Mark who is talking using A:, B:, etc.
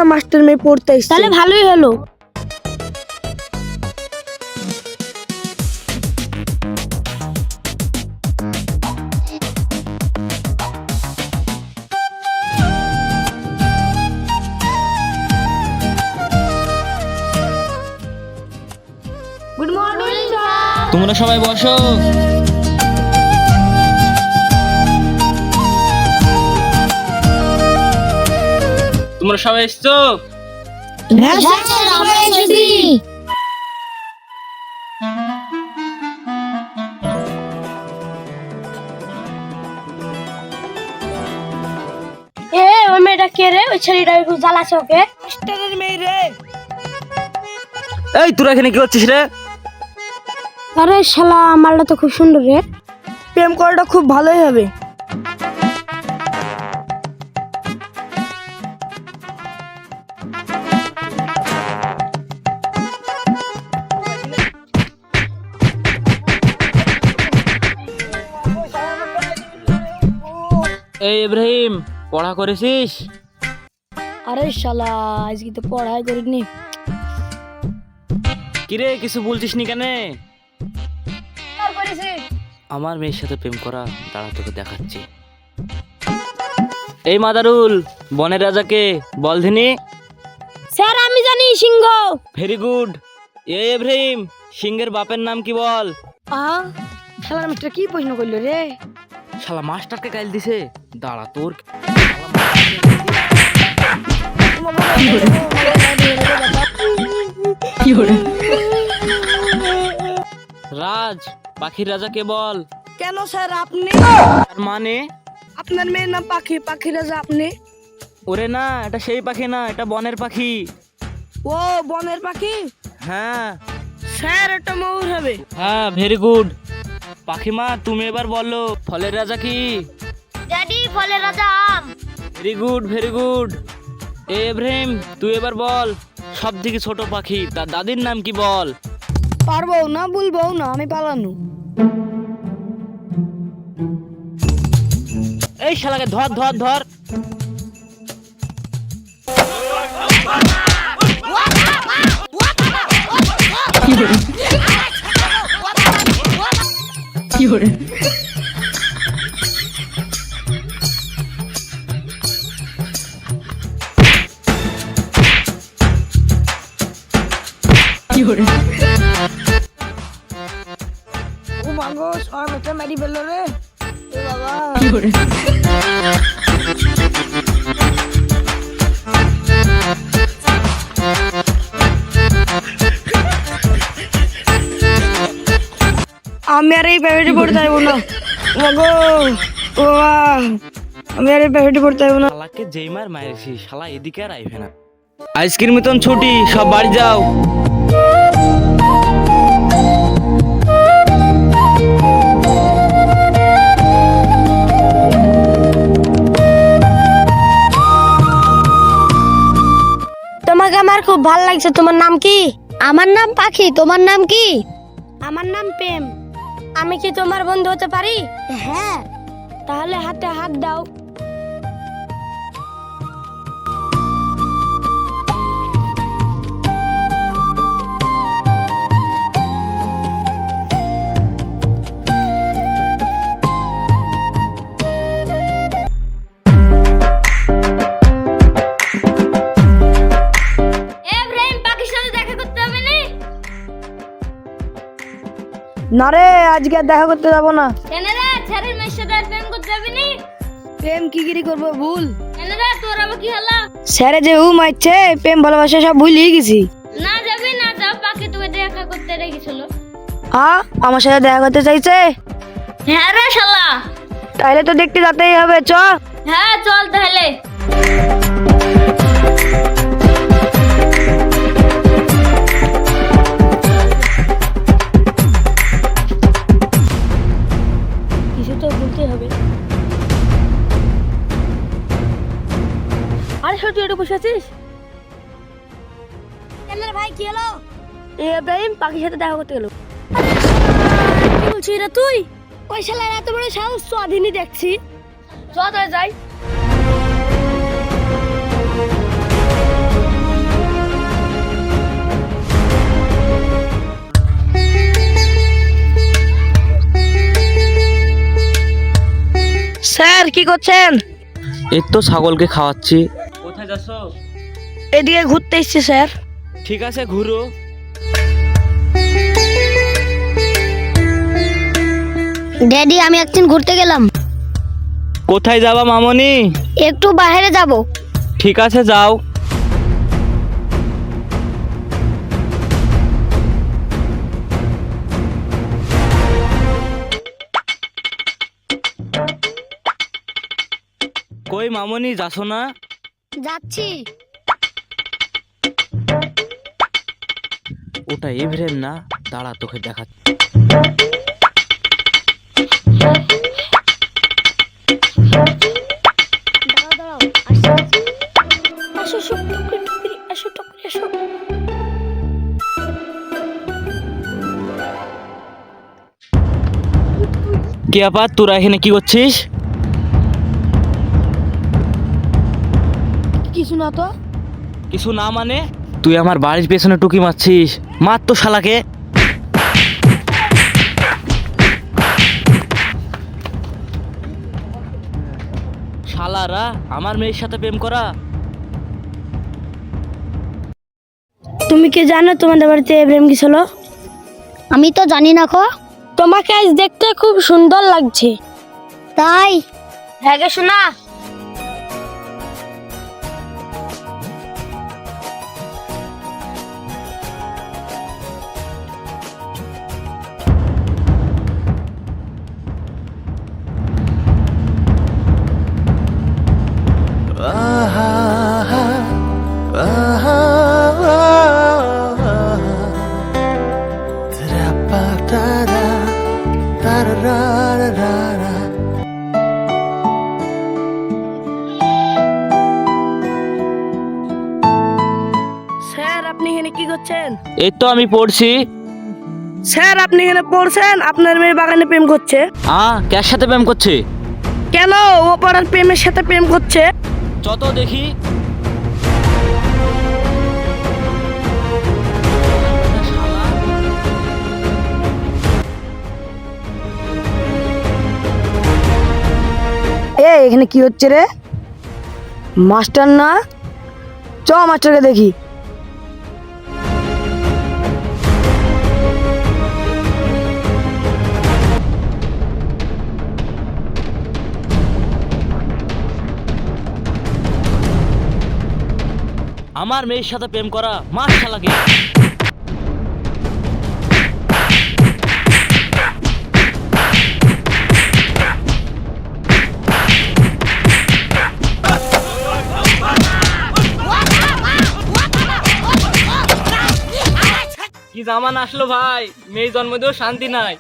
A: একটা মাস্টার মেয়ে পড়তে এসেছে।
B: তাহলে ভালোই হলো। Good morning sir.
C: তোমরা সবাই বসো। তোমরা সবাই এসছো?
B: হ্যাঁ স্যার, আমরা এসেছি। ওই মেয়েটা কে রে? ওই ছেলেটা একটু জ্বালাচ্ছে ওকে।
A: মাস্টারের মেয়ে রে।
C: এই তোরা এখানে কি করছিস রে?
B: আরে শালা, মালটা তো খুব সুন্দর রে।
A: প্রেম করাটা খুব ভালোই হবে।
C: এই ইব্রাহিম, পড়া করেছিস?
B: আরে শালা, আজকে তো পড়াই করিনি।
C: কিরে, কিছু বলছিস নি কেন? আমার মেয়ের সাথে প্রেম করা, দাঁড়া তোকে দেখাচ্ছি। এই মাদারুল, বনের রাজাকে বল ধিনি।
B: স্যার আমি জানি, সিংহ।
C: Very good. এই ইব্রাহিম, সিংহের বাপের নাম কি বল?
A: শালার মাস্টার কি প্রশ্ন করলো রে?
C: শালা মাস্টারকে গাইল দিছে। দাঁড়া তোর রাজ, পাখির রাজাকে বল।
A: কেন স্যার আপনি?
C: তার মানে
A: আপনার মেয়ের নাম পাখি, পাখির রাজা আপনি?
C: ওরে না, এটা সেই পাখি না, এটা বনের পাখি।
A: ও বনের পাখি?
C: হ্যাঁ
A: স্যার এটা ময়ূর হবে।
C: হ্যাঁ, ভেরি গুড। পাখিমা, তুমি এবার বলো ফলের রাজা কি?
B: ড্যাডি, ফলের রাজা আম।
C: Very good, very good. এ ইব্রাহিম, তুই এবার বল সব থেকে ছোট পাখি, তার দাদির নাম কি বল?
A: পারবো না, বলবো না, আমি পালানো।
C: এই শালাকে ধর ধর ধর।
A: ও মাগো, সব এটা মারি ফেললো রে। এ বাবা। আমি আর এই প্রাইভেটে পড়তে চাইবো না। মাগো, ও বাবা, আমি আর এই প্রাইভেটে পড়তে চাইবো না।
C: শালাকে যেই মার মারেছি, শালা এদিকে আর আইবে না। আজকের মতন ছুটি, সব বাড়ি যাও।
B: তোমাকে আমার খুব ভালো লাগছে। তোমার নাম কি? আমার নাম পাখি। তোমার নাম কি? আমার নাম প্রেম। আমি কি তোমার বন্ধু হতে পারি? হ্যাঁ। তাহলে হাতে হাত দাও।
A: না রে, আজকে আর দেখা করতে যাবো না।
B: কেন রে? ছেলের মেয়ের সাথে প্রেম করতে যাবি নি?
A: প্রেম কি গিরি করবো, ভুল।
B: কেন রে, তোর আবার কি হলো?
A: স্যারে যে মারছে, প্রেম ভালোবাসা সব ভুলিয়ে গেছি।
B: না যাবি না, যাও। পাখি তোকে দেখা করতে রেখেছিল।
A: আমার সাথে দেখা করতে চাইছে?
B: হ্যাঁ রে শালা।
A: তাইলে তো দেখতে যেতেই হবে, চ।
B: হ্যাঁ চল তাহলে। কিছু তো বলতে হবে। আরে তুই একটু বসে আছিস? ভাই কি হলো? ইব্রাহিম পাখির সাথে দেখা করতে গেল। কি বলছিস রে তুই? ওই শালার এত বড় সাহস, স্বাধীনই দেখছি। চল তাহলে যাই।
A: স্যার কি করছেন?
C: এই তো ছাগলকে খাওয়াচ্ছি। কোথায় যাচ্ছ?
A: এদিকে ঘুরতে এসছি স্যার।
C: ঠিক আছে, ঘুরো।
B: ড্যাডি আমি একদিন ঘুরতে গেলাম,
C: কোথায় যাবা মামনি?
B: একটু বাইরে যাব।
C: ঠিক আছে, যাও। কই মামনি, যাচ্ছ না?
B: যাচ্ছি।
C: ওটা এভরেম না, দাঁড়া তোকে দেখা।
B: দাঁড়াও দাঁড়াও, আসছি। আসো আসো, টুকরি টুকরি, আসো টুকরি আসো।
C: কি আপা, তোরা এখানে কি করছিস?
B: কিছু না তো।
C: কিছু না মানে? তুই আমার বাড়ির পেছনে টুকি মারছিস, মার তো শালাকে। শালারা আমার মেয়ের সাথে প্রেম করা।
B: তুমি কি জানো তোমাদের বাড়িতে প্রেম গেছিল? আমি তো জানি না খো। তোমাকে আজ দেখতে খুব সুন্দর লাগছে। তাই? হ্যাঁ গে শোনা।
A: স্যার আপনি এখানে কি করছেন?
C: এই তো আমি পড়ছি।
A: স্যার আপনি এখানে পড়ছেন, আপনার মেয়ে বাগানে প্রেম করছে।
C: কার সাথে প্রেম করছে?
A: কেন? ও পাড়ার প্রেমের সাথে প্রেম করছে।
C: যত দেখি।
A: এখানে কি হচ্ছে রে? মাস্টার না? চ মাস্টারকে দেখি।
C: আমার মেয়ের সাথে প্রেম করা, মার শালাকে। কি জামান আসলো ভাই, মেয়ে জন্ম দিয়েও শান্তি নাই।